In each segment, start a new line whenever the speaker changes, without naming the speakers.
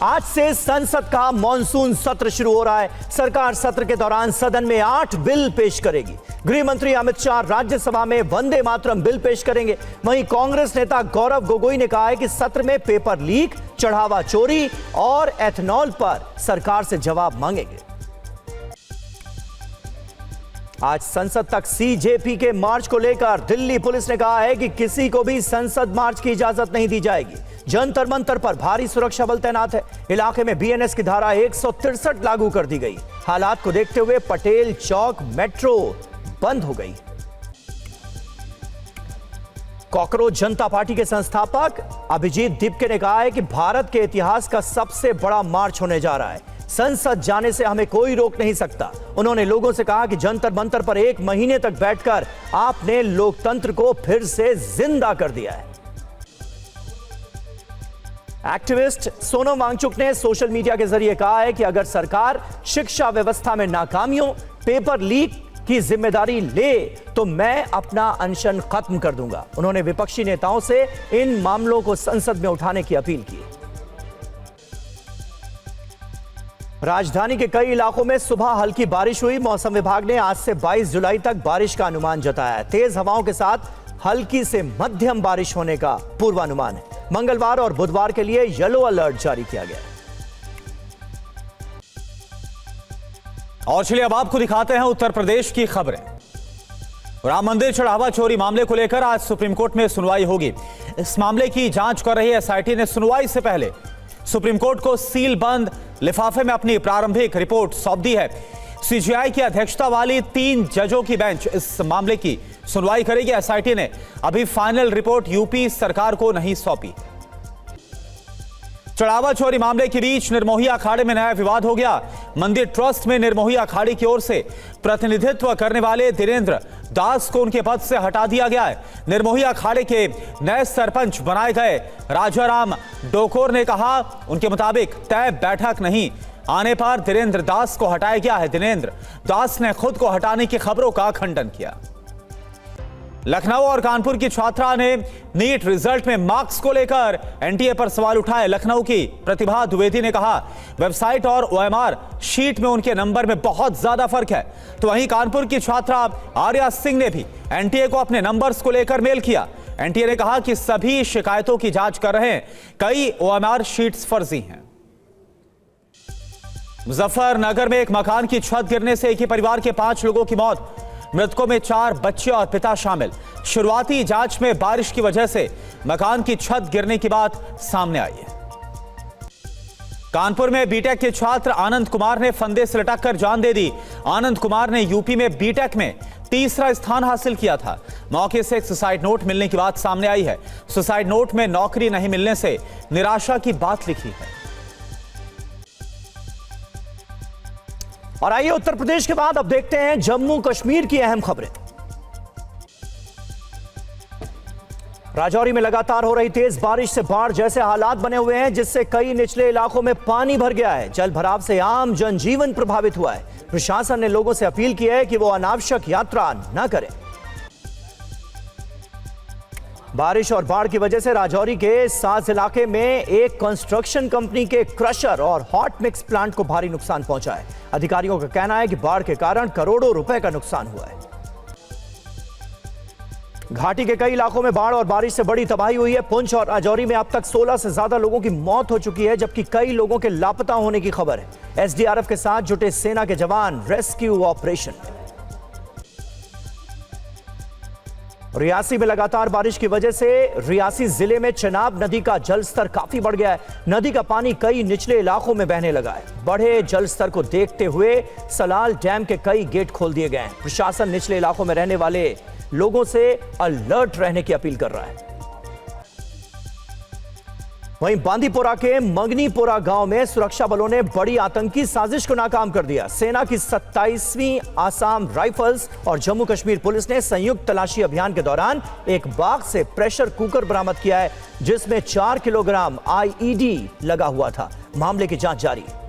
आज से संसद का मॉनसून सत्र शुरू हो रहा है। सरकार सत्र के दौरान सदन में 8 बिल पेश करेगी। गृह मंत्री अमित शाह राज्यसभा में वंदे मातरम बिल पेश करेंगे। वहीं कांग्रेस नेता गौरव गोगोई ने कहा है कि सत्र में पेपर लीक, चढ़ावा चोरी और एथनॉल पर सरकार से जवाब मांगेंगे। आज संसद तक सीजेपी के मार्च को लेकर दिल्ली पुलिस ने कहा है कि किसी को भी संसद मार्च की इजाजत नहीं दी जाएगी। जंतर मंतर पर भारी सुरक्षा बल तैनात है। इलाके में बीएनएस की धारा 163 लागू कर दी गई। हालात को देखते हुए पटेल चौक मेट्रो बंद हो गई। कॉकरोच जनता पार्टी के संस्थापक अभिजीत दीपके ने कहा है कि भारत के इतिहास का सबसे बड़ा मार्च होने जा रहा है। संसद जाने से हमें कोई रोक नहीं सकता। उन्होंने लोगों से कहा कि जंतर मंतर पर 1 महीने तक बैठकर आपने लोकतंत्र को फिर से जिंदा कर दिया है। एक्टिविस्ट सोनम वांगचुक ने सोशल मीडिया के जरिए कहा है कि अगर सरकार शिक्षा व्यवस्था में नाकामियों, पेपर लीक की जिम्मेदारी ले तो मैं अपना अनशन खत्म कर दूंगा। उन्होंने विपक्षी नेताओं से इन मामलों को संसद में उठाने की अपील की। राजधानी के कई इलाकों में सुबह हल्की बारिश हुई। मौसम विभाग ने आज से 22 जुलाई तक बारिश का अनुमान जताया है। तेज हवाओं के साथ हल्की से मध्यम बारिश होने का पूर्वानुमान है। मंगलवार और बुधवार के लिए येलो अलर्ट जारी किया गया है।
और चलिए अब आपको दिखाते हैं उत्तर प्रदेश की खबरें। राम मंदिर चढ़ावा चोरी मामले को लेकर आज सुप्रीम कोर्ट में सुनवाई होगी। इस मामले की जांच कर रही एसआईटी ने सुनवाई से पहले सुप्रीम कोर्ट को सील बंद लिफाफे में अपनी प्रारंभिक रिपोर्ट सौंप दी है। सीजीआई की अध्यक्षता वाली 3 जजों की बेंच इस मामले की सुनवाई करेगी। एसआईटी ने अभी फाइनल रिपोर्ट यूपी सरकार को नहीं सौंपी। चढ़ावा चोरी मामले के बीच निर्मोही अखाड़े में नया विवाद हो गया। मंदिर ट्रस्ट में निर्मोही अखाड़े की ओर से प्रतिनिधित्व करने वाले धीरेन्द्र दास को उनके पद से हटा दिया गया है। निर्मोही अखाड़े के नए सरपंच बनाए गए राजाराम डोकोर ने कहा, उनके मुताबिक तय बैठक नहीं आने पर धीरेन्द्र दास को हटाया गया है। धीरेन्द्र दास ने खुद को हटाने की खबरों का खंडन किया। लखनऊ और कानपुर की छात्रा ने नीट रिजल्ट में मार्क्स को लेकर एनटीए पर सवाल उठाए। लखनऊ की प्रतिभा द्विवेदी ने कहा, वेबसाइट और ओएमआर शीट में उनके नंबर में बहुत ज्यादा फर्क है। तो वहीं कानपुर की छात्रा आर्या सिंह ने भी एनटीए को अपने नंबर्स को लेकर मेल किया। एनटीए ने कहा कि सभी शिकायतों की जांच कर रहे हैं, कई ओएमआर शीट्स फर्जी हैं। मुजफ्फरनगर में एक मकान की छत गिरने से एक ही परिवार के 5 लोगों की मौत। मृतकों में 4 बच्चे और पिता शामिल। शुरुआती जांच में बारिश की वजह से मकान की छत गिरने की बात सामने आई है। कानपुर में बीटेक के छात्र आनंद कुमार ने फंदे से लटककर जान दे दी। आनंद कुमार ने यूपी में बीटेक में 3रा स्थान हासिल किया था। मौके से एक सुसाइड नोट मिलने की बात सामने आई है। सुसाइड नोट में नौकरी नहीं मिलने से निराशा की बात लिखी है।
और आइए उत्तर प्रदेश के बाद अब देखते हैं जम्मू कश्मीर की अहम खबरें। राजौरी में लगातार हो रही तेज बारिश से बाढ़ जैसे हालात बने हुए हैं, जिससे कई निचले इलाकों में पानी भर गया है। जल भराव से आम जनजीवन प्रभावित हुआ है। प्रशासन ने लोगों से अपील की है कि वो अनावश्यक यात्रा न करें। बारिश और बाढ़ की वजह से राजौरी के साज इलाके में एक कंस्ट्रक्शन कंपनी के क्रशर और हॉट मिक्स प्लांट को भारी नुकसान पहुंचा है। अधिकारियों का कहना है कि बाढ़ के कारण करोड़ों रुपए का नुकसान हुआ है। घाटी के कई इलाकों में बाढ़ और बारिश से बड़ी तबाही हुई है। पुंछ और राजौरी में अब तक 16 से ज्यादा लोगों की मौत हो चुकी है, जबकि कई लोगों के लापता होने की खबर है। एसडीआरएफ के साथ जुटे सेना के जवान रेस्क्यू ऑपरेशन। रियासी में लगातार बारिश की वजह से रियासी जिले में चनाब नदी का जलस्तर काफी बढ़ गया है। नदी का पानी कई निचले इलाकों में बहने लगा है। बढ़े जलस्तर को देखते हुए सलाल डैम के कई गेट खोल दिए गए हैं। प्रशासन निचले इलाकों में रहने वाले लोगों से अलर्ट रहने की अपील कर रहा है। वहीं बांदीपोरा के मंगनीपोरा गांव में सुरक्षा बलों ने बड़ी आतंकी साजिश को नाकाम कर दिया। सेना की 27वीं आसाम राइफल्स और जम्मू कश्मीर पुलिस ने संयुक्त तलाशी अभियान के दौरान एक बाग से प्रेशर कुकर बरामद किया है, जिसमें 4 किलोग्राम आईईडी लगा हुआ था। मामले की जांच जारी है।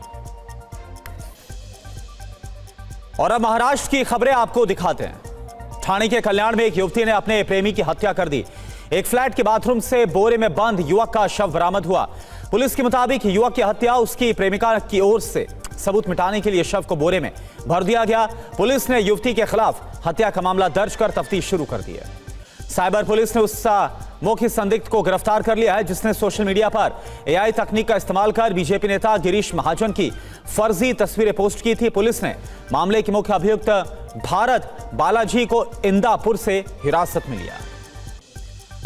और अब महाराष्ट्र की खबरें आपको दिखाते हैं। ठाणे के कल्याण में एक युवती ने अपने प्रेमी की हत्या कर दी। एक फ्लैट के बाथरूम से बोरे में बंद युवक का शव बरामद हुआ। पुलिस के मुताबिक युवक की हत्या उसकी प्रेमिका की ओर से सबूत मिटाने के लिए शव को बोरे में भर दिया गया। पुलिस ने युवती के खिलाफ हत्या का मामला दर्ज कर तफ्तीश शुरू कर दी है। साइबर पुलिस ने उस मुख्य संदिग्ध को गिरफ्तार कर लिया है जिसने सोशल मीडिया पर एआई तकनीक का इस्तेमाल कर बीजेपी नेता गिरीश महाजन की फर्जी तस्वीरें पोस्ट की थी। पुलिस ने मामले के मुख्य अभियुक्त भारत बालाजी को इंदापुर से हिरासत में लिया।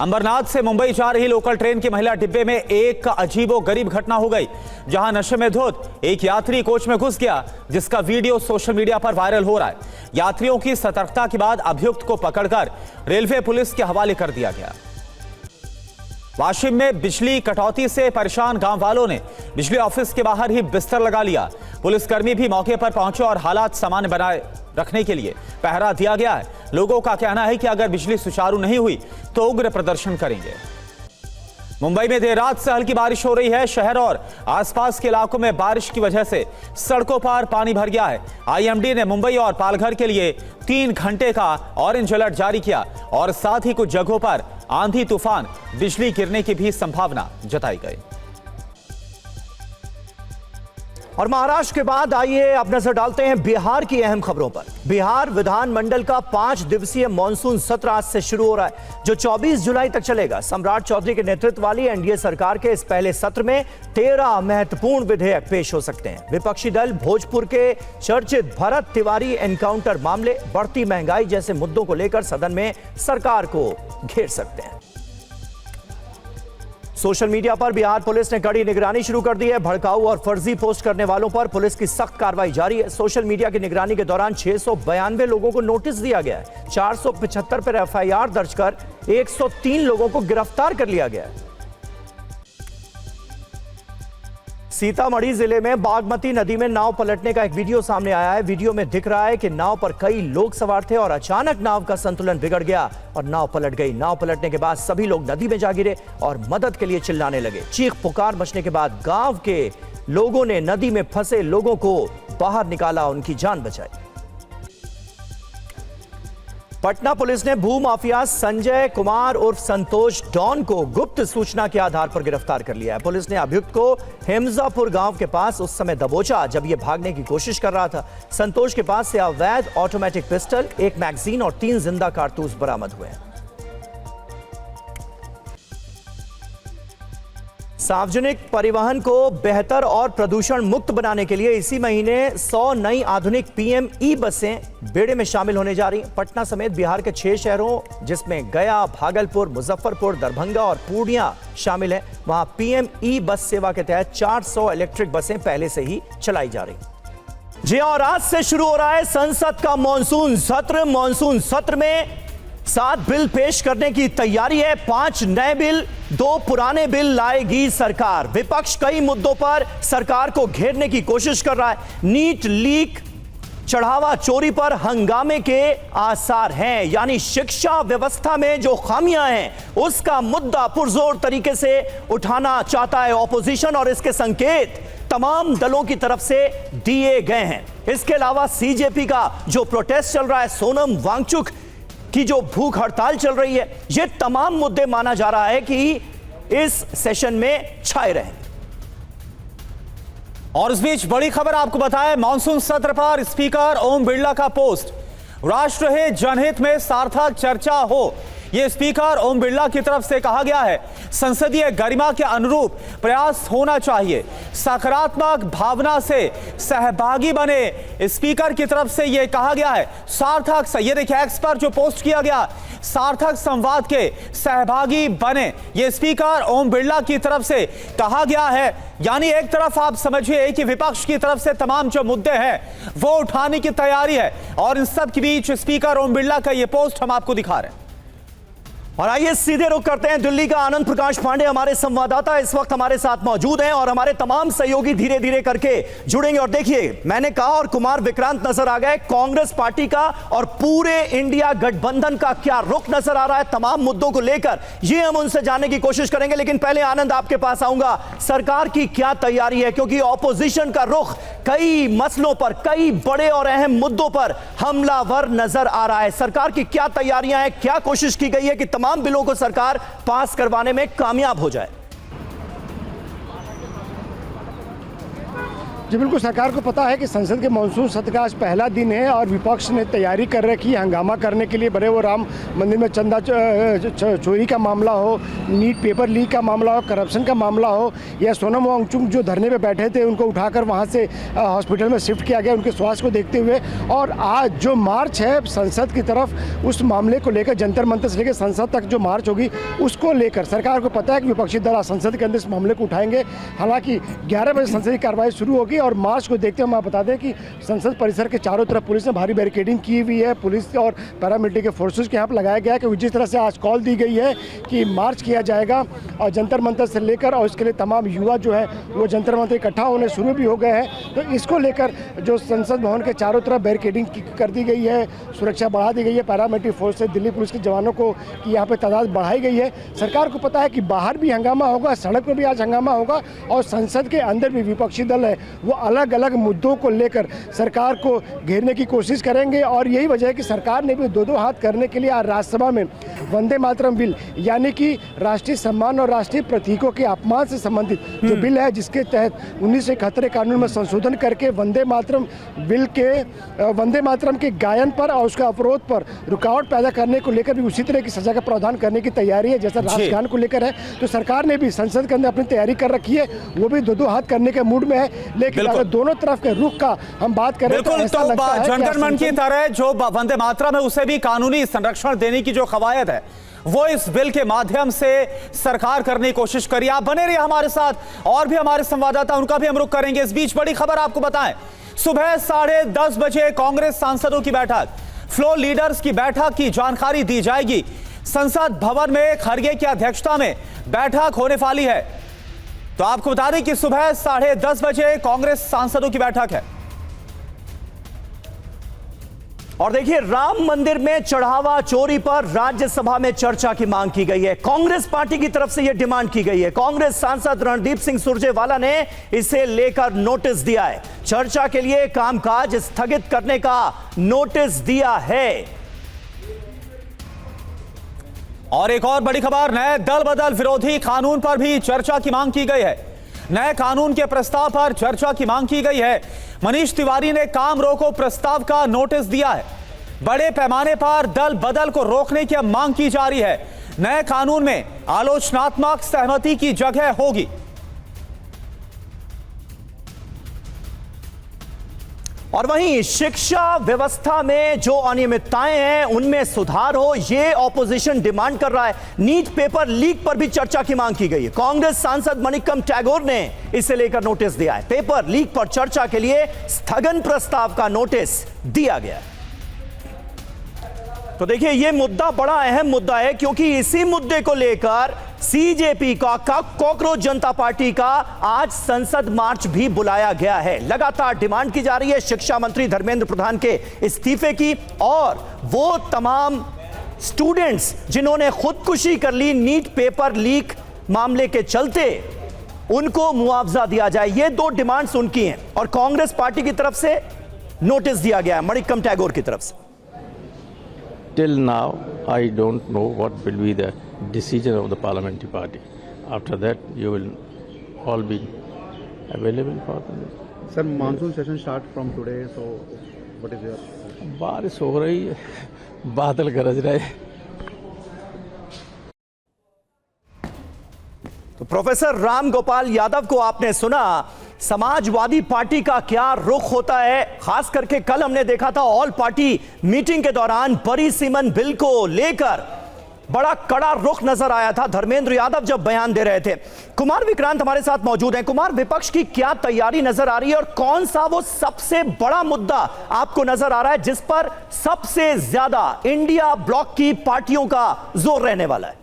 अंबरनाथ से मुंबई जा रही लोकल ट्रेन के महिला डिब्बे में एक अजीबोगरीब घटना हो गई, जहां नशे में धुत एक यात्री कोच में घुस गया, जिसका वीडियो सोशल मीडिया पर वायरल हो रहा है। यात्रियों की सतर्कता के बाद अभियुक्त को पकड़कर रेलवे पुलिस के हवाले कर दिया गया। वाशिम में बिजली कटौती से परेशान गांव वालों ने बिजली ऑफिस के बाहर ही बिस्तर लगा लिया। पुलिसकर्मी भी मौके पर पहुंचे और हालात सामान्य बनाए रखने के लिए पहरा दिया गया है। लोगों का कहना है कि अगर बिजली सुचारू नहीं हुई तो उग्र प्रदर्शन करेंगे। मुंबई में देर रात से हल्की बारिश हो रही है। शहर और आसपास के इलाकों में बारिश की वजह से सड़कों पर पानी भर गया है। आईएमडी ने मुंबई और पालघर के लिए 3 घंटे का ऑरेंज अलर्ट जारी किया और साथ ही कुछ जगहों पर आंधी तूफान, बिजली गिरने की भी संभावना जताई गई।
और महाराष्ट्र के बाद आइए अब नजर डालते हैं बिहार की अहम खबरों पर। बिहार विधानमंडल का 5 दिवसीय मानसून सत्र आज से शुरू हो रहा है, जो 24 जुलाई तक चलेगा। सम्राट चौधरी के नेतृत्व वाली एनडीए सरकार के इस पहले सत्र में 13 महत्वपूर्ण विधेयक पेश हो सकते हैं। विपक्षी दल भोजपुर के चर्चित भरत तिवारी एनकाउंटर मामले, बढ़ती महंगाई जैसे मुद्दों को लेकर सदन में सरकार को घेर सकते हैं। सोशल मीडिया पर बिहार पुलिस ने कड़ी निगरानी शुरू कर दी है। भड़काऊ और फर्जी पोस्ट करने वालों पर पुलिस की सख्त कार्रवाई जारी है। सोशल मीडिया की निगरानी के दौरान 692 लोगों को नोटिस दिया गया है। 475 पर एफआईआर दर्ज कर 103 लोगों को गिरफ्तार कर लिया गया है। सीतामढ़ी जिले में बागमती नदी में नाव पलटने का एक वीडियो सामने आया है। वीडियो में दिख रहा है कि नाव पर कई लोग सवार थे और अचानक नाव का संतुलन बिगड़ गया और नाव पलट गई। नाव पलटने के बाद सभी लोग नदी में जा गिरे और मदद के लिए चिल्लाने लगे। चीख पुकार मचने के बाद गांव के लोगों ने नदी में फंसे लोगों को बाहर निकाला, उनकी जान बचाई। पटना पुलिस ने भूमाफिया संजय कुमार उर्फ संतोष डॉन को गुप्त सूचना के आधार पर गिरफ्तार कर लिया है। पुलिस ने अभियुक्त को हेमजापुर गांव के पास उस समय दबोचा जब यह भागने की कोशिश कर रहा था। संतोष के पास से अवैध ऑटोमेटिक पिस्टल, 1 मैगजीन और 3 जिंदा कारतूस बरामद हुए हैं। सार्वजनिक परिवहन को बेहतर और प्रदूषण मुक्त बनाने के लिए इसी महीने 100 नई आधुनिक पीएम ई बसें बेड़े में शामिल होने जा रही हैं। पटना समेत बिहार के 6 शहरों जिसमें गया, भागलपुर, मुजफ्फरपुर, दरभंगा और पूर्णिया शामिल है, वहां पीएम ई बस सेवा के तहत 400 इलेक्ट्रिक बसें पहले से ही चलाई जा रही। जी और आज से शुरू हो रहा है संसद का मानसून सत्र। मानसून सत्र में 7 बिल पेश करने की तैयारी है। 5 नए बिल, 2 पुराने बिल लाएगी सरकार। विपक्ष कई मुद्दों पर सरकार को घेरने की कोशिश कर रहा है। नीट लीक, चढ़ावा चोरी पर हंगामे के आसार हैं, यानी शिक्षा व्यवस्था में जो खामियां हैं उसका मुद्दा पुरजोर तरीके से उठाना चाहता है ऑपोजिशन और इसके संकेत तमाम दलों की तरफ से दिए गए हैं। इसके अलावा सीजेपी का जो प्रोटेस्ट चल रहा है, सोनम वांगचुक की जो भूख हड़ताल चल रही है, ये तमाम मुद्दे माना जा रहा है कि इस सेशन में छाए रहे।
और इस बीच बड़ी खबर आपको बताएं, मानसून सत्र पर स्पीकर ओम बिरला का पोस्ट, राष्ट्रहित जनहित में सार्थक चर्चा हो, यह स्पीकर ओम बिरला की तरफ से कहा गया है। संसदीय गरिमा के अनुरूप प्रयास होना चाहिए, सकारात्मक भावना से सहभागी बने, स्पीकर की तरफ से यह कहा गया है। सार्थक, ये देखिए एक्स पर जो पोस्ट किया गया, सार्थक संवाद के सहभागी बने, यह स्पीकर ओम बिरला की तरफ से कहा गया है। यानी एक तरफ आप समझिए कि विपक्ष की तरफ से तमाम जो मुद्दे हैं वो उठाने की तैयारी है और इन सब के बीच स्पीकर ओम बिरला का यह पोस्ट हम आपको दिखा रहे हैं।
और आइए सीधे रुख करते हैं दिल्ली का। आनंद प्रकाश पांडे हमारे संवाददाता इस वक्त हमारे साथ मौजूद हैं और हमारे तमाम सहयोगी धीरे धीरे करके जुड़ेंगे। और देखिए, मैंने कहा और कुमार विक्रांत नजर आ गए, कांग्रेस पार्टी का और पूरे इंडिया गठबंधन का क्या रुख नजर आ रहा है तमाम मुद्दों को लेकर, ये हम उनसे जानने की कोशिश करेंगे। लेकिन पहले आनंद आपके पास आऊंगा, सरकार की क्या तैयारी है, क्योंकि ऑपोजिशन का रुख कई मसलों पर, कई बड़े और अहम मुद्दों पर हमलावर नजर आ रहा है। सरकार की क्या तैयारियां हैं, क्या कोशिश की गई है कि तमाम बिलों को सरकार पास करवाने में कामयाब हो जाए?
जी बिल्कुल, सरकार को पता है कि संसद के मानसून सत्र का आज पहला दिन है और विपक्ष ने तैयारी कर रखी है हंगामा करने के लिए। भले वो राम मंदिर में चंदा चोरी का मामला हो, नीट पेपर लीक का मामला हो, करप्शन का मामला हो, या सोनम वांगचुक जो धरने पे बैठे थे उनको उठाकर वहाँ से हॉस्पिटल में शिफ्ट किया गया उनके स्वास्थ्य को देखते हुए। और आज जो मार्च है संसद की तरफ, उस मामले को लेकर जंतर मंतर से लेकर संसद तक जो मार्च होगी उसको लेकर सरकार को पता है कि विपक्षी दल संसद के अंदर इस मामले को उठाएंगे। हालांकि 11 बजे संसदीय कार्रवाई शुरू होगी और मार्च को देखते हुए हम बता दें कि संसद परिसर के चारों तरफ पुलिस ने भारी बैरिकेडिंग की हुई है। पुलिस और पैरामिलिट्री के फोर्सेस के यहाँ पर लगाया गया है कि जिस तरह से आज कॉल दी गई है कि मार्च किया जाएगा और जंतर मंतर से लेकर, और इसके लिए तमाम युवा जो है वो जंतर मंतर इकट्ठा होने शुरू भी हो गए हैं। तो इसको लेकर जो संसद भवन के चारों तरफ बैरिकेडिंग कर दी गई है, सुरक्षा बढ़ा दी गई है, पैरामिलिट्री फोर्स से दिल्ली पुलिस के जवानों को की यहाँ पर तादाद बढ़ाई गई है। सरकार को पता है कि बाहर भी हंगामा होगा, सड़क पर भी आज हंगामा होगा और संसद के अंदर भी विपक्षी दल है वो अलग अलग मुद्दों को लेकर सरकार को घेरने की कोशिश करेंगे। और यही वजह है कि सरकार ने भी दो हाथ करने के लिए आज राज्यसभा में वंदे मातरम बिल, यानी कि राष्ट्रीय सम्मान और राष्ट्रीय प्रतीकों के अपमान से संबंधित जो बिल है, जिसके तहत 1971 कानून में संशोधन करके वंदे मातरम बिल के वंदे मातरम के गायन पर और उसका अवरोध पर रुकावट पैदा करने को लेकर भी उसी तरह की सजा का प्रावधान करने की तैयारी है जैसा राष्ट्रगान को लेकर है। तो सरकार ने भी संसद के अंदर अपनी तैयारी कर रखी है, वो भी दो हाथ करने के मूड में है। लेकिन अगर दोनों तरफ के रुख का हम बात करें तो ऐसा लगता है
जनगण मन की तरह जो वंदे मातरम है उसे भी कानूनी संरक्षण देने की जो कवायद है वो इस बिल के माध्यम से सरकार करने की कोशिश करी। आप बने रहिए हमारे साथ, और भी हमारे संवाददाता उनका भी हम रुख करेंगे। इस बीच बड़ी खबर आपको बताएं, सुबह 10:30 बजे कांग्रेस सांसदों की बैठक, फ्लोर लीडर्स की बैठक की जानकारी दी जाएगी। संसद भवन में खड़गे की अध्यक्षता में बैठक होने वाली है। तो आपको बता दें कि सुबह 10:30 बजे कांग्रेस सांसदों की बैठक है।
और देखिए, राम मंदिर में चढ़ावा चोरी पर राज्यसभा में चर्चा की मांग की गई है। कांग्रेस पार्टी की तरफ से यह डिमांड की गई है। कांग्रेस सांसद रणदीप सिंह सुरजेवाला ने इसे लेकर नोटिस दिया है। चर्चा के लिए कामकाज स्थगित करने का नोटिस दिया है।
और एक और बड़ी खबर, नए दल बदल विरोधी कानून पर भी चर्चा की मांग की गई है। नए कानून के प्रस्ताव पर चर्चा की मांग की गई है। मनीष तिवारी ने काम रोको प्रस्ताव का नोटिस दिया है। बड़े पैमाने पर दल बदल को रोकने की मांग की जा रही है। नए कानून में आलोचनात्मक सहमति की जगह होगी।
और वहीं शिक्षा व्यवस्था में जो अनियमितताएं हैं उनमें सुधार हो, ये ऑपोजिशन डिमांड कर रहा है। नीट पेपर लीक पर भी चर्चा की मांग की गई है। कांग्रेस सांसद मणिक्कम टैगोर ने इसे लेकर नोटिस दिया है। पेपर लीक पर चर्चा के लिए स्थगन प्रस्ताव का नोटिस दिया गया है। तो देखिए, यह मुद्दा बड़ा अहम मुद्दा है क्योंकि इसी मुद्दे को लेकर सीजेपी का कॉकरोच जनता पार्टी का आज संसद मार्च भी बुलाया गया है। लगातार डिमांड की जा रही है शिक्षा मंत्री धर्मेंद्र प्रधान के इस्तीफे की, और वो तमाम स्टूडेंट्स जिन्होंने खुदकुशी कर ली नीट पेपर लीक मामले के चलते, उनको मुआवजा दिया जाए। ये दो डिमांड्स उनकी हैं और कांग्रेस पार्टी की तरफ से नोटिस दिया गया है मणिक्कम टैगोर की तरफ से।
Till now, I don't know what will be the decision of the parliamentary party. After that, you will all be available for them.
Sir, monsoon session start from today, so what is your?
बारिश हो रही है, बादल गरज रहे।
तो professor Ram Gopal Yadav को आपने सुना। समाजवादी पार्टी का क्या रुख होता है, खास करके कल हमने देखा था ऑल पार्टी मीटिंग के दौरान परिसीमन बिल को लेकर बड़ा कड़ा रुख नजर आया था धर्मेंद्र यादव जब बयान दे रहे थे। कुमार विक्रांत हमारे साथ मौजूद हैं। कुमार, विपक्ष की क्या तैयारी नजर आ रही है और कौन सा वो सबसे बड़ा मुद्दा आपको नजर आ रहा है जिस पर सबसे ज्यादा इंडिया ब्लॉक की पार्टियों का जोर रहने वाला है?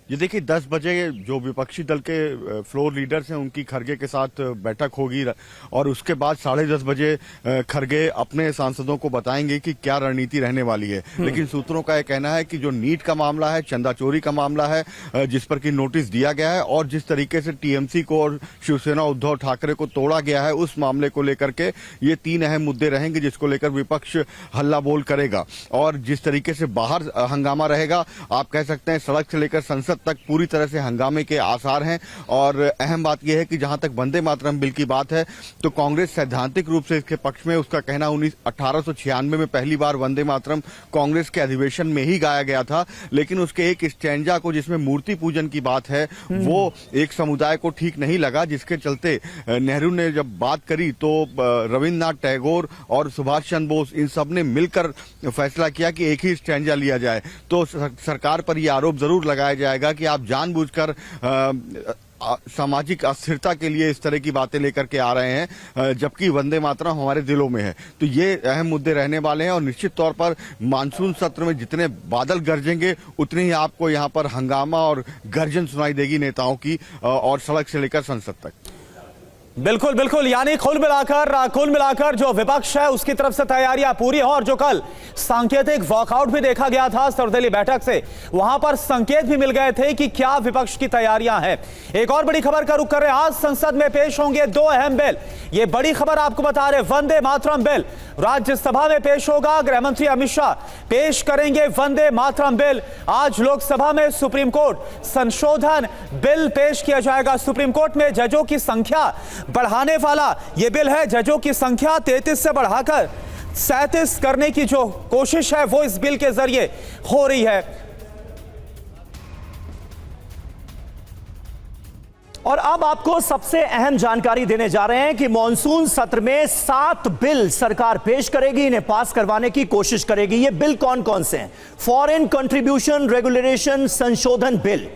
ये देखिए, 10 बजे जो विपक्षी दल के फ्लोर लीडर्स हैं उनकी खड़गे के साथ बैठक होगी और उसके बाद 10:30 बजे खड़गे अपने सांसदों को बताएंगे कि क्या रणनीति रहने वाली है। लेकिन सूत्रों का यह कहना है कि जो नीट का मामला है, चंदा चोरी का मामला है, जिस पर कि नोटिस दिया गया है, और जिस तरीके से टीएमसी को और शिवसेना उद्धव ठाकरे को तोड़ा गया है, उस मामले को लेकर के ये 3 अहम मुद्दे रहेंगे जिसको लेकर विपक्ष हल्ला बोल करेगा। और जिस तरीके से बाहर हंगामा रहेगा, आप कह सकते हैं सड़क से लेकर संसद तक पूरी तरह से हंगामे के आसार हैं। और अहम बात यह है कि जहां तक वंदे मातरम बिल की बात है तो कांग्रेस सैद्धांतिक रूप से इसके पक्ष में। उसका कहना 1896 में पहली बार वंदे मातरम कांग्रेस के अधिवेशन में ही गाया गया था, लेकिन उसके एक स्टैंजा को जिसमें मूर्ति पूजन की बात है वो एक समुदाय को ठीक नहीं लगा, जिसके चलते नेहरू ने जब बात करी तो रविन्द्रनाथ टैगोर और सुभाष चंद्र बोस इन सब ने मिलकर फैसला किया कि एक ही स्टैंजा लिया जाए। तो सरकार पर यह आरोप जरूर लगाया जाएगा कि आप जानबूझकर सामाजिक अस्थिरता के लिए इस तरह की बातें लेकर के आ रहे हैं, जबकि वंदे मातरम हमारे दिलों में है। तो ये अहम मुद्दे रहने वाले हैं और निश्चित तौर पर मानसून सत्र में जितने बादल गरजेंगे उतनी ही आपको यहाँ पर हंगामा और गर्जन सुनाई देगी नेताओं की, और सड़क से लेकर संसद तक।
बिल्कुल बिल्कुल, यानी कुल मिलाकर जो विपक्ष है उसकी तरफ से तैयारियां पूरी हैं। और जो कल सांकेतिक वॉकआउट भी देखा गया था सर्वदलीय बैठक से, वहां पर संकेत भी मिल गए थे कि क्या विपक्ष की तैयारियां हैं। एक और बड़ी खबर का रुख कर रहे हैं, आज संसद में पेश होंगे दो अहम बिल। ये बड़ी खबर आपको बता रहे, वंदे मातरम बिल राज्यसभा में पेश होगा, गृहमंत्री अमित शाह पेश करेंगे वंदे मातरम बिल। आज लोकसभा में सुप्रीम कोर्ट संशोधन बिल पेश किया जाएगा। सुप्रीम कोर्ट में जजों की संख्या बढ़ाने वाला यह बिल है। जजों की संख्या 33 से बढ़ाकर 37 करने की जो कोशिश है वो इस बिल के जरिए हो रही है।
और अब आपको सबसे अहम जानकारी देने जा रहे हैं कि मॉनसून सत्र में 7 बिल सरकार पेश करेगी, इन्हें पास करवाने की कोशिश करेगी। ये बिल कौन कौन से हैं? फॉरेन कंट्रीब्यूशन रेगुलेशन संशोधन बिल,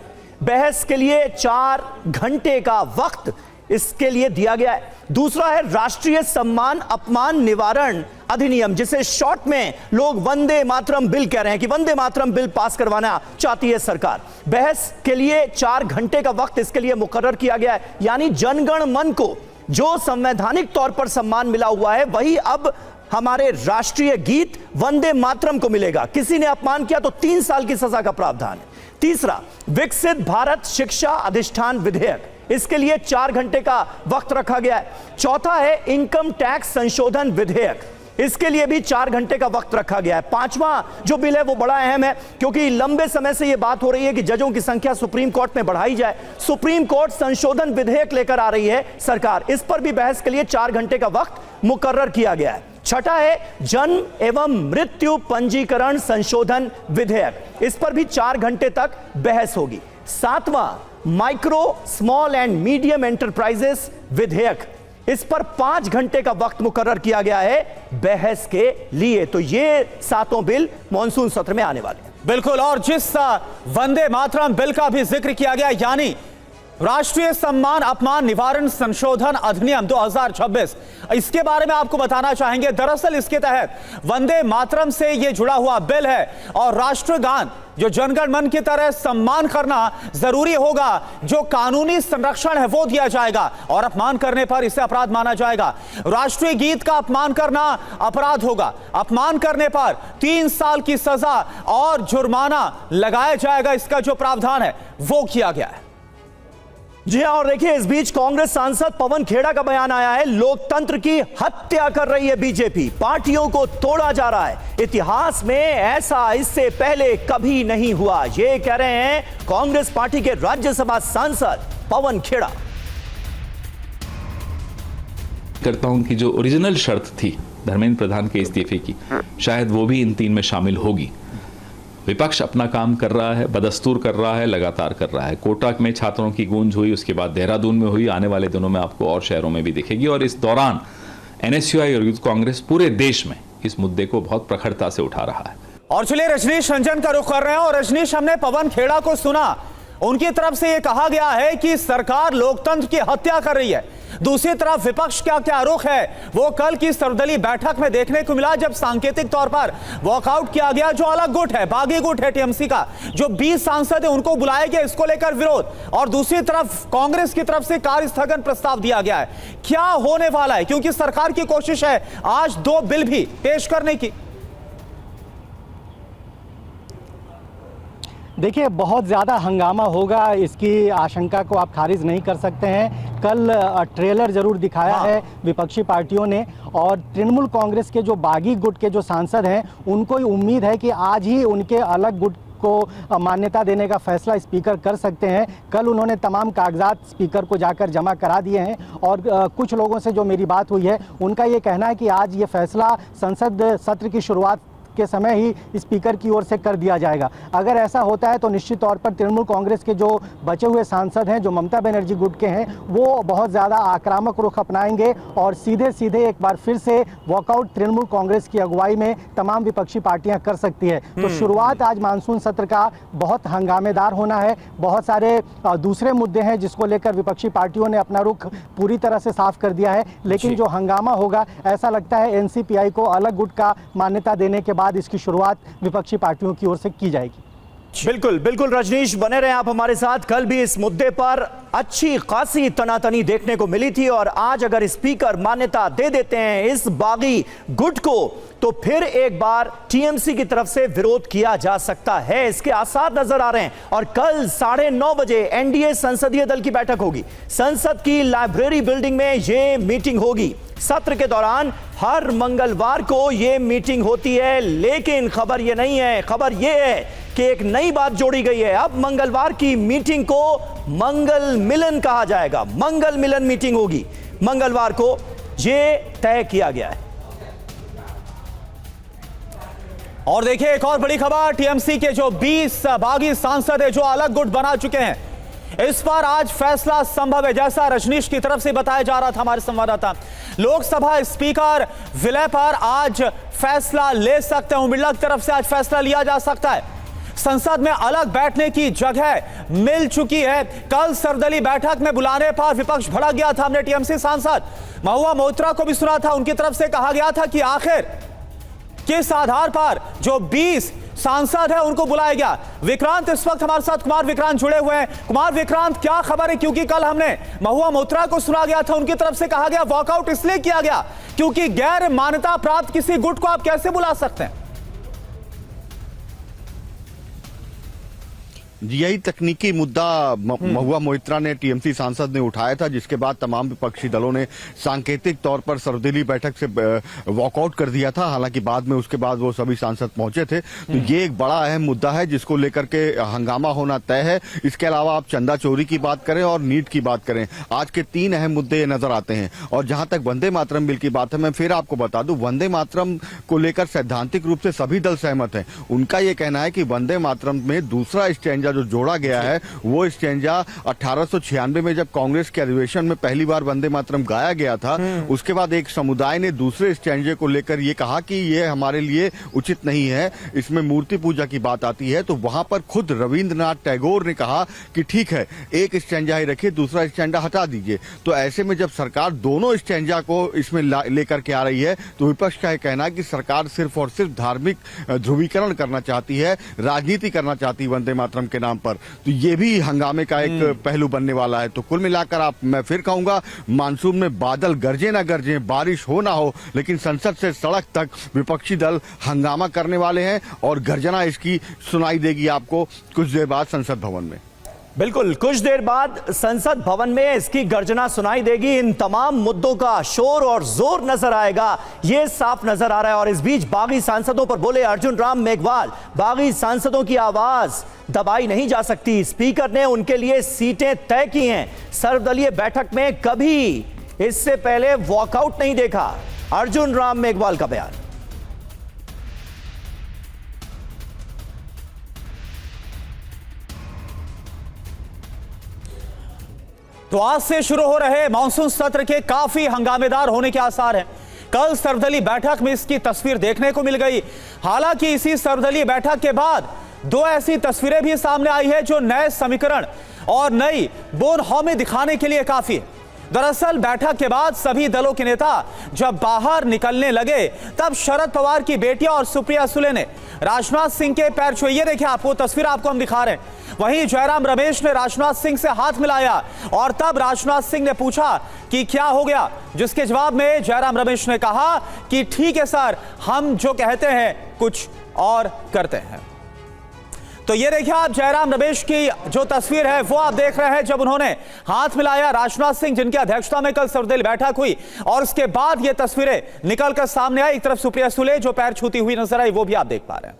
बहस के लिए 4 घंटे का वक्त इसके लिए दिया गया है। दूसरा है राष्ट्रीय सम्मान अपमान निवारण अधिनियम, जिसे शॉर्ट में लोग वंदे मातरम बिल कह रहे हैं कि वंदे मातरम बिल पास करवाना चाहती है सरकार। बहस के लिए 4 घंटे का वक्त इसके लिए मुकर्रर किया गया है। यानी जनगण मन को जो संवैधानिक तौर पर सम्मान मिला हुआ है वही अब हमारे राष्ट्रीय गीत वंदे मातरम को मिलेगा। किसी ने अपमान किया तो 3 साल की सजा का प्रावधान है। तीसरा, विकसित भारत शिक्षा अधिष्ठान विधेयक, इसके लिए 4 घंटे का वक्त रखा गया है। चौथा है इनकम टैक्स संशोधन विधेयक, इसके लिए भी 4 घंटे का वक्त रखा गया है। पांचवा जो बिल है वो बड़ा अहम है, क्योंकि लंबे समय से यह बात हो रही है कि जजों की संख्या सुप्रीम कोर्ट में बढ़ाई जाए। सुप्रीम कोर्ट संशोधन विधेयक लेकर आ रही है सरकार, इस पर भी बहस के लिए 4 घंटे का वक्त मुकर्रर किया गया है। छठा है जन्म एवं मृत्यु पंजीकरण संशोधन विधेयक, इस पर भी 4 घंटे तक बहस होगी। सातवां micro small and medium enterprises विधेयक, इस पर 5 घंटे का वक्त मुकर्रर किया गया है बहस के लिए। तो ये 7 बिल मॉनसून सत्र में आने वाले हैं।
बिल्कुल, और जिस वंदे मातरम बिल का भी जिक्र किया गया, यानी राष्ट्रीय सम्मान अपमान निवारण संशोधन अधिनियम 2026, इसके बारे में आपको बताना चाहेंगे। दरअसल इसके तहत वंदे मातरम से यह जुड़ा हुआ बिल है और राष्ट्रगान जो जनगण मन की तरह सम्मान करना जरूरी होगा, जो कानूनी संरक्षण है वो दिया जाएगा और अपमान करने पर इसे अपराध माना जाएगा। राष्ट्रीय गीत का अपमान करना अपराध होगा, अपमान करने पर 3 साल की सजा और जुर्माना लगाया जाएगा। इसका जो प्रावधान है वो किया गया है।
जी हां, और देखिए इस बीच कांग्रेस सांसद पवन खेड़ा का बयान आया है, लोकतंत्र की हत्या कर रही है बीजेपी, पार्टियों को तोड़ा जा रहा है, इतिहास में ऐसा इससे पहले कभी नहीं हुआ, ये कह रहे हैं कांग्रेस पार्टी के राज्यसभा सांसद पवन खेड़ा।
कार्यकर्ताओं की जो ओरिजिनल शर्त थी धर्मेंद्र प्रधान के इस्तीफे की, शायद वो भी इन 3 में शामिल होगी। विपक्ष अपना काम कर रहा है, बदस्तूर कर रहा है, लगातार कर रहा है। कोटा में छात्रों की गूंज हुई, उसके बाद देहरादून में हुई, आने वाले दिनों में आपको और शहरों में भी दिखेगी। और इस दौरान एनएसयूआई और यूथ कांग्रेस पूरे देश में इस मुद्दे को बहुत प्रखरता से उठा रहा है।
और चलिए रजनीश रंजन का रुख कर रहे हैं। और रजनीश, हमने पवन खेड़ा को सुना, उनकी तरफ से यह कहा गया है कि सरकार लोकतंत्र की हत्या कर रही है। दूसरी तरफ विपक्ष का क्या रुख है वो कल की सर्वदलीय बैठक में देखने को मिला, जब सांकेतिक तौर पर वॉकआउट किया गया। जो अलग गुट है, बागी गुट है टीएमसी का, जो 20 सांसद है उनको बुलाया गया, इसको लेकर विरोध। और दूसरी तरफ कांग्रेस की तरफ से कार्य स्थगन प्रस्ताव दिया गया है। क्या होने वाला है, क्योंकि सरकार की कोशिश है आज 2 बिल भी पेश करने की।
देखिए बहुत ज़्यादा हंगामा होगा, इसकी आशंका को आप खारिज नहीं कर सकते हैं। कल ट्रेलर जरूर दिखाया है विपक्षी पार्टियों ने, और तृणमूल कांग्रेस के जो बागी गुट के जो सांसद हैं उनको उम्मीद है कि आज ही उनके अलग गुट को मान्यता देने का फैसला स्पीकर कर सकते हैं। कल उन्होंने तमाम कागजात स्पीकर को जाकर जमा करा दिए हैं और कुछ लोगों से जो मेरी बात हुई है उनका ये कहना है कि आज ये फैसला संसद सत्र की शुरुआत के समय ही स्पीकर की ओर से कर दिया जाएगा। अगर ऐसा होता है तो निश्चित तौर पर तृणमूल कांग्रेस के जो बचे हुए सांसद हैं, जो ममता बनर्जी गुट के हैं, वो बहुत ज़्यादा आक्रामक रुख अपनाएंगे और सीधे सीधे एक बार फिर से वॉकआउट तृणमूल कांग्रेस की अगुवाई में तमाम विपक्षी पार्टियां कर सकती है। तो शुरुआत आज मानसून सत्र का बहुत हंगामेदार होना है। बहुत सारे दूसरे मुद्दे हैं जिसको लेकर विपक्षी पार्टियों ने अपना रुख पूरी तरह से साफ कर दिया है, लेकिन जो हंगामा होगा ऐसा लगता है एनसीपीआई को अलग गुट का मान्यता देने के बाद इसकी शुरुआत विपक्षी पार्टियों की ओर से की जाएगी।
बिल्कुल बिल्कुल रजनीश, बने रहे आप हमारे साथ। कल भी इस मुद्दे पर अच्छी खासी तनातनी देखने को मिली थी और आज अगर स्पीकर मान्यता दे देते हैं इस बागी गुट को तो फिर एक बार टीएमसी की तरफ से विरोध किया जा सकता है, इसके आसार नजर आ रहे हैं। और कल 9:30 बजे एनडीए संसदीय दल की बैठक होगी। संसद की लाइब्रेरी बिल्डिंग में यह मीटिंग होगी। सत्र के दौरान हर मंगलवार को यह मीटिंग होती है, लेकिन खबर यह नहीं है, खबर यह है कि एक नई बात जोड़ी गई है। अब मंगलवार की मीटिंग को मंगल मिलन कहा जाएगा। मंगल मिलन मीटिंग होगी मंगलवार को, यह तय किया गया है।
और देखिए एक और बड़ी खबर, टीएमसी के जो 20 बागी सांसद है जो अलग गुट बना चुके हैं, इस पर आज फैसला संभव है। जैसा रजनीश की तरफ से बताया जा रहा था हमारे संवाददाता, लोकसभा स्पीकर विलय पर आज फैसला ले सकते हैं। उम्मीदवार की तरफ से आज फैसला लिया जा सकता है। संसद में अलग बैठने की जगह मिल चुकी है। कल सर्वदलीय बैठक में बुलाने पर विपक्ष भड़क गया था। हमने टीएमसी सांसद महुआ मोइत्रा को भी सुना था, उनकी तरफ से कहा गया था कि आखिर किस आधार पर जो 20 सांसद है उनको बुलाया गया। विक्रांत इस वक्त हमारे साथ, कुमार विक्रांत जुड़े हुए हैं। कुमार विक्रांत, क्या खबर है? क्योंकि कल हमने महुआ मोइत्रा को सुना गया था, उनकी तरफ से कहा गया वॉकआउट इसलिए किया गया क्योंकि गैर मान्यता प्राप्त किसी गुट को आप कैसे बुला सकते हैं?
यही तकनीकी मुद्दा महुआ मोइत्रा ने, टीएमसी सांसद ने उठाया था, जिसके बाद तमाम विपक्षी दलों ने सांकेतिक तौर पर सर्वदलीय बैठक से वॉकआउट कर दिया था। हालांकि बाद में उसके बाद वो सभी सांसद पहुंचे थे। तो ये एक बड़ा अहम मुद्दा है जिसको लेकर के हंगामा होना तय है। इसके अलावा आप चंदा चोरी की बात करें और नीट की बात करें, आज के 3 अहम मुद्दे नजर आते हैं। और जहां तक वंदे मातरम बिल की बात है, मैं फिर आपको बता दूं, वंदे मातरम को लेकर सैद्धांतिक रूप से सभी दल सहमत हैं। उनका यह कहना है कि वंदे मातरम में दूसरा स्टैंजा जो जोड़ा गया है वो स्टैंजा 1896 में जब कांग्रेस के अधिवेशन में पहली बार वंदे मातरम गाया गया था, उसके बाद एक समुदाय ने दूसरे स्टैंजे को लेकर ये कहा कि ये हमारे लिए उचित नहीं है, इसमें मूर्ति पूजा की बात आती है। तो वहां पर खुद रविंद्रनाथ टैगोर ने कहा कि ठीक है, एक स्टैंजा ही रखिए, दूसरा स्टैंजा हटा दीजिए। तो ऐसे में जब सरकार दोनों स्टैंजा को इसमें लेकर के आ रही है तो विपक्ष का कहना है कि सरकार सिर्फ और सिर्फ धार्मिक ध्रुवीकरण करना चाहती है, राजनीति करना चाहती है वंदे मातरम के नाम पर। तो ये भी हंगामे का एक पहलू बनने वाला है। तो कुल मिलाकर मैं फिर कहूंगा, मानसून में बादल गरजे ना गरजे, बारिश हो ना हो, लेकिन संसद से सड़क तक विपक्षी दल हंगामा करने वाले हैं और गर्जना इसकी सुनाई देगी आपको कुछ देर बाद संसद भवन में।
बिल्कुल, कुछ देर बाद संसद भवन में इसकी गर्जना सुनाई देगी। इन तमाम मुद्दों का शोर और जोर नजर आएगा, यह साफ नजर आ रहा है। और इस बीच बागी सांसदों पर बोले अर्जुन राम मेघवाल, बागी सांसदों की आवाज दबाई नहीं जा सकती। स्पीकर ने उनके लिए सीटें तय की हैं। सर्वदलीय बैठक में कभी इससे पहले वॉकआउट नहीं देखा। अर्जुन राम मेघवाल का बयान।
तो आज से शुरू हो रहे मानसून सत्र के काफी हंगामेदार होने के आसार हैं। कल सर्वदलीय बैठक में इसकी तस्वीर देखने को मिल गई। हालांकि इसी सर्वदलीय बैठक के बाद 2 ऐसी तस्वीरें भी सामने आई है जो नए समीकरण और नई बोनहॉमी दिखाने के लिए काफी है। दरअसल बैठक के बाद सभी दलों के नेता जब बाहर निकलने लगे तब शरद पवार की बेटियां और सुप्रिया सुले ने राजनाथ सिंह के पैर छुए। ये देखिए आपको तस्वीर आपको हम दिखा रहे हैं। वहीं जयराम रमेश ने राजनाथ सिंह से हाथ मिलाया और तब राजनाथ सिंह ने पूछा कि क्या हो गया, जिसके जवाब में जयराम रमेश ने कहा कि ठीक है सर, हम जो कहते हैं कुछ और करते हैं। तो ये देखिए आप जयराम रमेश की जो तस्वीर है वो आप देख रहे हैं जब उन्होंने हाथ मिलाया राजनाथ सिंह, जिनकी अध्यक्षता में कल सर्वदलीय बैठक हुई। और उसके बाद ये तस्वीरें निकलकर सामने आई। एक तरफ सुप्रिया सुले जो पैर छूती हुई नजर आई, वो भी आप देख पा रहे हैं।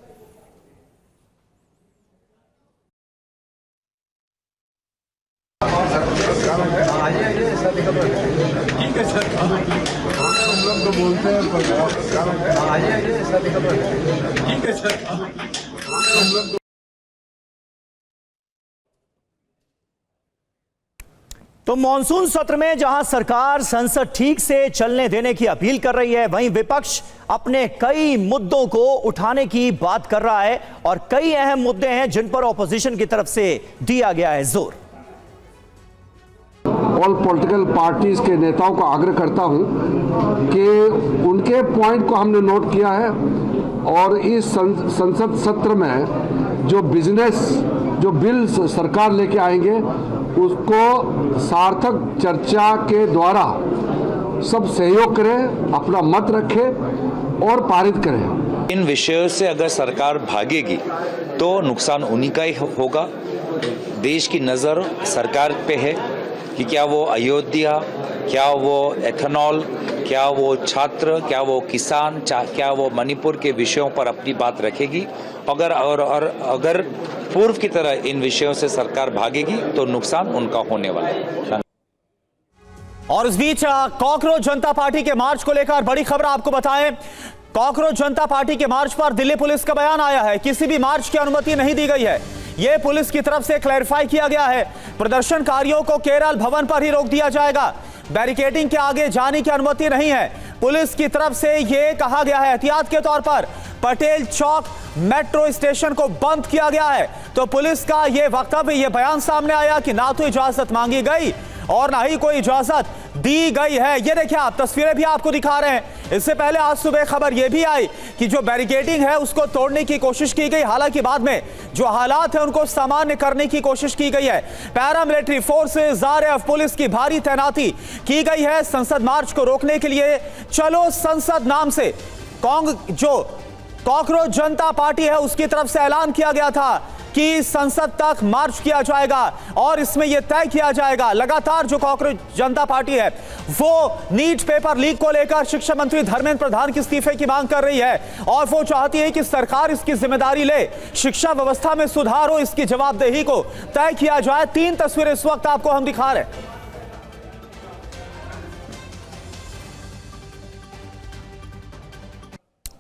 तो मॉनसून सत्र में जहां सरकार संसद ठीक से चलने देने की अपील कर रही है, वहीं विपक्ष अपने कई मुद्दों को उठाने की बात कर रहा है और कई अहम मुद्दे हैं जिन पर ऑपोजिशन की तरफ से दिया गया है जोर।
ऑल पॉलिटिकल पार्टीज के नेताओं को आग्रह करता हूं कि उनके पॉइंट को हमने नोट किया है और इस संसद सत्र में जो बिल सरकार लेके आएंगे उसको सार्थक चर्चा के द्वारा सब सहयोग करें, अपना मत रखें और पारित करें।
इन विषयों से अगर सरकार भागेगी तो नुकसान उन्हीं का ही होगा। देश की नज़र सरकार पे है कि क्या वो अयोध्या, क्या वो एथेनॉल, क्या वो छात्र, क्या वो किसान, क्या वो मणिपुर के विषयों पर अपनी बात रखेगी। अगर पूर्व की तरह इन विषयों से सरकार भागेगी तो नुकसान उनका होने वाला है।
और इस बीच कॉकरोच जनता पार्टी के मार्च को लेकर बड़ी खबर आपको बताएं। कॉकरोच जनता पार्टी के मार्च पर दिल्ली पुलिस का बयान आया है। किसी भी मार्च की अनुमति नहीं दी गई है, यह पुलिस की तरफ से क्लैरिफाई किया गया है। प्रदर्शनकारियों को केरल भवन पर ही रोक दिया जाएगा, बैरिकेडिंग के आगे जाने की अनुमति नहीं है। पुलिस की तरफ से यह कहा गया है एहतियात के तौर पर पटेल चौक मेट्रो स्टेशन को बंद किया गया है। तो पुलिस का यह वक्तव्य, यह बयान सामने आया कि ना तो इजाजत मांगी गई और ना ही कोई इजाजत दी गई है। ये देखिए, आप तस्वीरें भी आपको दिखा रहे हैं। इससे पहले आज सुबह खबर यह भी आई कि जो बैरिकेडिंग है उसको तोड़ने की कोशिश की गई, हालांकि बाद में जो हालात है उनको सामान्य करने की कोशिश की गई है। पैरामिलिट्री फोर्सेस, आरएएफ, पुलिस की भारी तैनाती की गई है संसद मार्च को रोकने के लिए। चलो संसद नाम से जो कॉकरोच जनता पार्टी है उसकी तरफ से ऐलान किया गया था कि संसद तक मार्च किया जाएगा और इसमें यह तय किया जाएगा। लगातार जो कॉकरोच जनता पार्टी है वो नीट पेपर लीक को लेकर शिक्षा मंत्री धर्मेंद्र प्रधान के इस्तीफे की मांग कर रही है और वो चाहती है कि सरकार इसकी जिम्मेदारी ले, शिक्षा व्यवस्था में सुधार हो, इसकी जवाबदेही को तय किया जाए। 3 तस्वीरें इस वक्त आपको हम दिखा रहे हैं।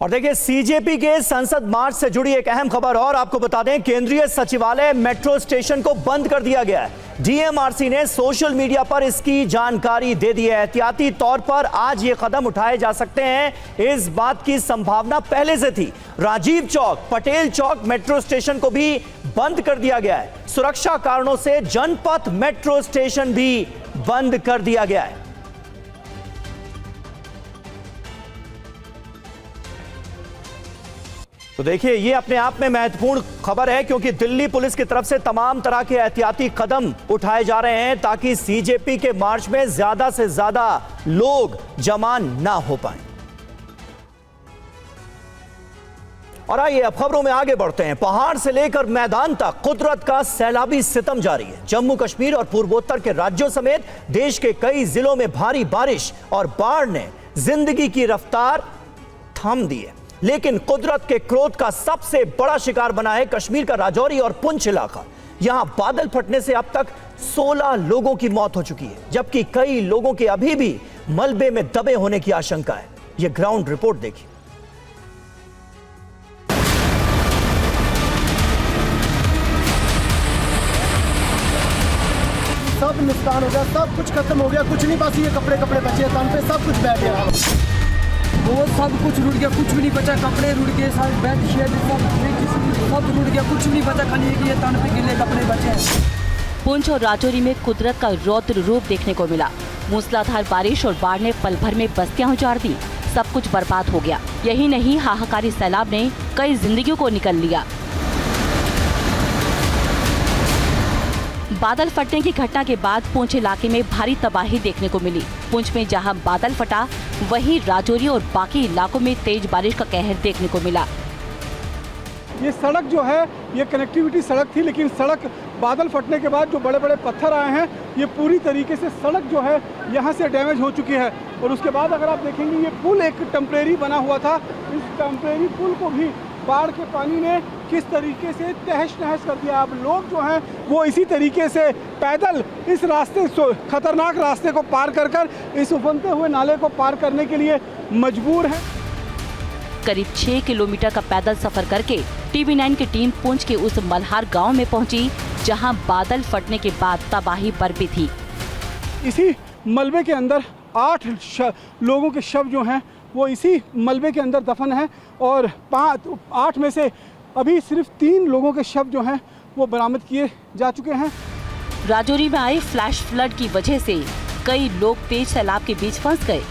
और देखिए, सीजेपी के संसद मार्च से जुड़ी एक अहम खबर और आपको बता दें, केंद्रीय सचिवालय मेट्रो स्टेशन को बंद कर दिया गया है। डीएमआरसी ने सोशल मीडिया पर इसकी जानकारी दे दी है। एहतियाती तौर पर आज ये कदम उठाए जा सकते हैं, इस बात की संभावना पहले से थी। राजीव चौक, पटेल चौक मेट्रो स्टेशन को भी बंद कर दिया गया है। सुरक्षा कारणों से जनपथ मेट्रो स्टेशन भी बंद कर दिया गया है। तो देखिए, ये अपने आप में महत्वपूर्ण खबर है क्योंकि दिल्ली पुलिस की तरफ से तमाम तरह के एहतियाती कदम उठाए जा रहे हैं ताकि सीजेपी के मार्च में ज्यादा से ज्यादा लोग जमा ना हो पाए। और आइए अब खबरों में आगे बढ़ते हैं। पहाड़ से लेकर मैदान तक कुदरत का सैलाबी सितम जारी है। जम्मू कश्मीर और पूर्वोत्तर के राज्यों समेत देश के कई जिलों में भारी बारिश और बाढ़ ने जिंदगी की रफ्तार थाम दी है, लेकिन कुदरत के क्रोध का सबसे बड़ा शिकार बना है कश्मीर का राजौरी और पुंछ इलाका। यहां बादल फटने से अब तक 16 लोगों की मौत हो चुकी है, जबकि कई लोगों के अभी भी मलबे में दबे होने की आशंका है। यह ग्राउंड रिपोर्ट देखिए।
सब नुकसान हो गया, सब कुछ खत्म हो गया, कुछ नहीं बस ये कपड़े बचे हैं, तन पे सब कुछ बैठ गया,
वो सब कुछ रुट गया, कुछ भी नहीं बचा। कपड़े रुट गए, सारे बेडशीट सब रुट गया, कुछ नहीं बचा, खाली एक ये तन पे गिले कपड़े बचे हैं।
पुंछ और राजौरी में कुदरत का रौद्र रूप देखने को मिला। मूसलाधार बारिश और बाढ़ ने पल भर में बस्तियां उजाड़ दी, सब कुछ बर्बाद हो गया। यही नहीं, हाहाकारी सैलाब ने कई जिंदगियों को निकल लिया। बादल फटने की घटना के बाद पुंछ इलाके में भारी तबाही देखने को मिली। पुंछ में जहां बादल फटा, वहीं राजौरी और बाकी इलाकों में तेज बारिश का कहर देखने को मिला।
ये सड़क जो है, ये कनेक्टिविटी सड़क थी, लेकिन सड़क बादल फटने के बाद जो बड़े बड़े पत्थर आए हैं, ये पूरी तरीके से सड़क जो है यहाँ से डैमेज हो चुकी है। और उसके बाद अगर आप देखेंगे, ये पुल एक टेम्परेरी बना हुआ था, इस टेम्परेरी पुल को भी बाढ़ के पानी ने किस तरीके से तहस नहस कर दिया। अब लोग जो हैं वो इसी तरीके से पैदल इस रास्ते खतरनाक रास्ते को पार कर कर इस उफनते हुए नाले को पार करने के लिए मजबूर हैं।
करीब 6 किलोमीटर का पैदल सफर करके TV9 की टीम पुंछ के उस मल्हार गांव में पहुंची, जहां बादल फटने के बाद तबाही बरपी थी।
इसी मलबे के अंदर 8 लोगों के शव जो हैं वो इसी मलबे के अंदर दफन हैं और 8 में से अभी सिर्फ 3 लोगों के शव जो हैं वो बरामद किए जा चुके हैं।
राजौरी में आए फ्लैश फ्लड की वजह से कई लोग तेज सैलाब के बीच फंस गए।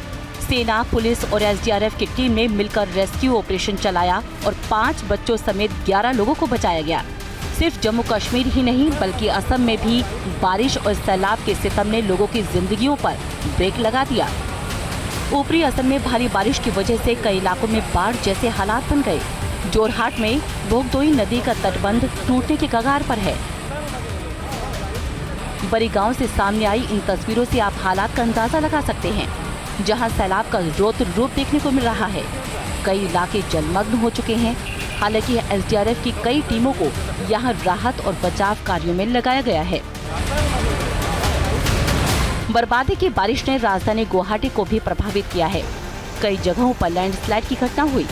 सेना, पुलिस और SDRF की टीम ने मिलकर रेस्क्यू ऑपरेशन चलाया और 5 बच्चों समेत 11 लोगों को बचाया गया। सिर्फ जम्मू कश्मीर ही नहीं बल्कि असम में भी बारिश और सैलाब के सितम ने लोगों की जिंदगियों पर ब्रेक लगा दिया। ऊपरी असम में भारी बारिश की वजह से कई इलाकों में बाढ़ जैसे हालात बन गए। जोरहाट में बोगदोई नदी का तटबंध टूटने के कगार पर है। बड़ी गांव से सामने आई इन तस्वीरों से आप हालात का अंदाजा लगा सकते हैं, जहां सैलाब का रौद्र रूप देखने को मिल रहा है। कई इलाके जलमग्न हो चुके हैं। हालांकि SDRF की कई टीमों को यहां राहत और बचाव कार्यों में लगाया गया है। बर्बादी की बारिश ने राजधानी गुवाहाटी को भी प्रभावित किया है। कई जगहों पर लैंडस्लाइड की घटना हुई।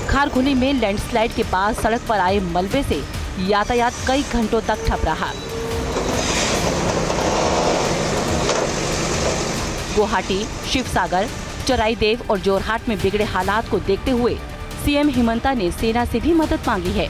खारघुली में लैंडस्लाइड के बाद सड़क पर आए मलबे से यातायात कई घंटों तक ठप रहा। गुवाहाटी, शिवसागर, चराईदेव और जोरहाट में बिगड़े हालात को देखते हुए CM हिमंता ने सेना से भी मदद मांगी है।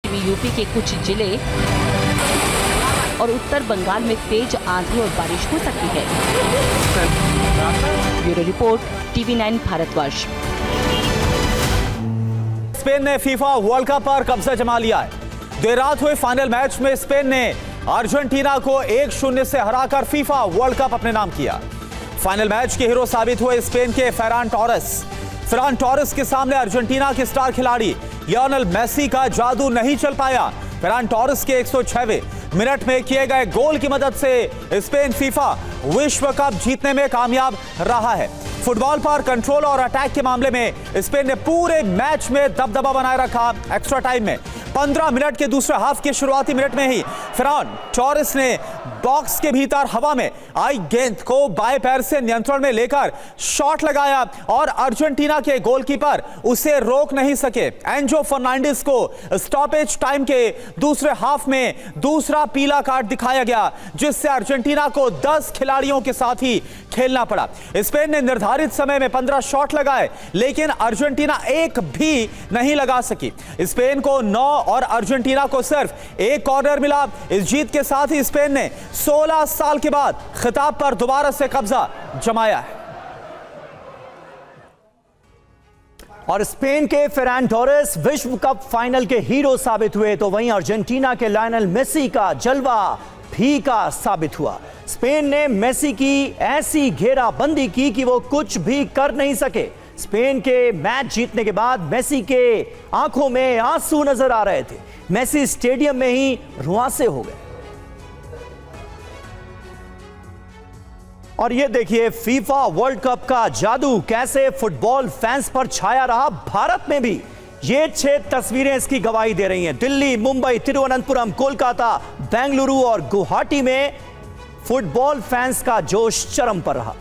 यूपी के कुछ जिले और उत्तर बंगाल में तेज आंधी और बारिश हो सकती है। Bureau report, TV9 Bharatvarsh.
Spain ने फीफा वर्ल्ड कप पर कब्जा जमा लिया है। देर रात हुए फाइनल मैच में स्पेन ने अर्जेंटीना को 1-0 से हराकर फीफा वर्ल्ड कप अपने नाम किया। फाइनल मैच के हीरो साबित हुए स्पेन के फर्रान टोरेस के सामने अर्जेंटीना के स्टार खिलाड़ी लियोनेल मेसी का जादू नहीं चल पाया। फर्रान टोरेस के 106वें मिनट में किए गए गोल की मदद से स्पेन फीफा विश्व कप जीतने में कामयाब रहा है। फुटबॉल पर कंट्रोल और अटैक के मामले में स्पेन ने पूरे मैच में दबदबा बनाए रखा। एक्स्ट्रा टाइम में 15 मिनट के दूसरे हाफ के शुरुआती मिनट में ही फर्रान टोरेस ने बॉक्स के भीतर हवा में आई गेंद को बाएं पैर से नियंत्रण में लेकर शॉट लगाया और अर्जेंटीना के गोलकीपर उसे रोक नहीं सके। एंजो फर्नांडिस को स्टॉपेज टाइम के दूसरे हाफ में दूसरा पीला कार्ड दिखाया गया, जिससे अर्जेंटीना को 10 खिलाड़ियों के साथ ही खेलना पड़ा। स्पेन ने निर्धारित समय में 15 शॉट लगाए, लेकिन अर्जेंटीना एक भी नहीं लगा सकी। स्पेन को 9 और अर्जेंटीना को सिर्फ 1 कॉर्नर मिला। इस जीत के साथ ही स्पेन ने 16 साल के बाद खिताब पर दोबारा से कब्जा जमाया है।
और स्पेन के फर्रान टोरेस विश्व कप फाइनल के हीरो साबित हुए, तो वहीं अर्जेंटीना के लियोनेल मेसी का जलवा फीका साबित हुआ। स्पेन ने मेसी की ऐसी घेराबंदी की कि वो कुछ भी कर नहीं सके। स्पेन के मैच जीतने के बाद मेसी के आंखों में आंसू नजर आ रहे थे। मेसी स्टेडियम में ही रुआंसे हो गए। और ये देखिए फीफा वर्ल्ड कप का जादू कैसे फुटबॉल फैंस पर छाया रहा। भारत में भी ये 6 तस्वीरें इसकी गवाही दे रही हैं। दिल्ली, मुंबई, तिरुवनंतपुरम, कोलकाता, बेंगलुरु और गुवाहाटी में फुटबॉल फैंस का जोश चरम पर रहा।